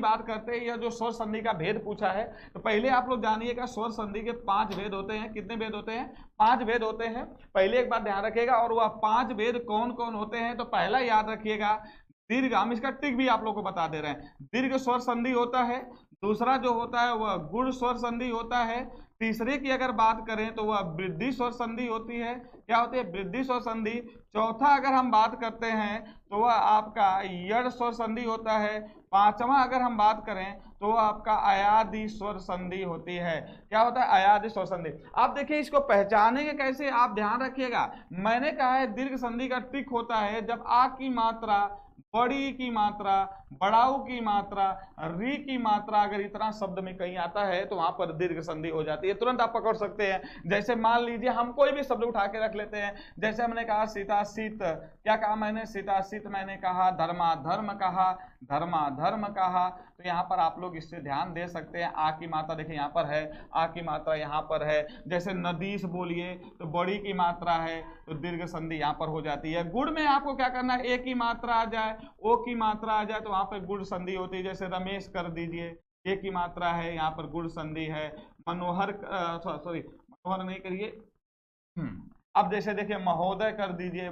बात करते हैं, यह जो स्वर संधि का भेद पूछा है, तो पहले आप लोग जानिएगा स्वर संधि के 5 भेद होते हैं। कितने भेद होते हैं? 5 भेद होते हैं। पहले एक बात ध्यान रखिएगा, और वह 5 भेद कौन कौन होते हैं। तो पहला याद रखिएगा दीर्घ, हम इसका ट्रिक भी आप लोग को बता दे रहे हैं। दीर्घ स्वर संधि होता है, दूसरा जो होता है वह गुण स्वर संधि होता है, तीसरे की अगर बात करें तो वह वृद्धि स्वर संधि होती है। क्या होती है? वृद्धि स्वर संधि। चौथा अगर हम बात करते हैं तो वह आपका यड़ स्वर संधि होता है। पांचवा अगर हम बात करें तो वह आपका अयादि स्वर संधि होती है। क्या होता है? अयादि स्वर संधि। आप देखिए इसको पहचानेंगे कैसे, आप ध्यान रखिएगा। मैंने कहा है दीर्घ संधि का ट्रिक होता है जब आ की मात्रा, बड़ी की मात्रा, बड़ाऊ की मात्रा, री की मात्रा अगर इतना शब्द में कहीं आता है तो वहां पर दीर्घ संधि हो जाती है। तुरंत आप पकड़ सकते हैं। जैसे मान लीजिए हम कोई भी शब्द उठा के रख लेते हैं, जैसे हमने कहा सीतासीत। क्या कहा मैंने? सीतासीत। मैंने कहा धर्माधर्म कहा, धर्माधर्म कहा। तो यहाँ पर आप लोग इससे ध्यान दे सकते हैं। आ की मात्रा देखिए यहाँ पर है, आ की मात्रा यहाँ पर है। जैसे नदीस बोलिए तो बड़ी की मात्रा है तो दीर्घ संधि यहाँ पर हो जाती है। गुण में आपको क्या करना है? ए की मात्रा आ जाए, ओ की मात्रा आ जाए तो वहां पर गुण संधि होती है। जैसे रमेश कर दीजिए, ए की मात्रा है, यहाँ पर गुण संधि है। मनोहर, सॉरी मनोहर नहीं करिए। अब जैसे देखिए महोदय कर दीजिए,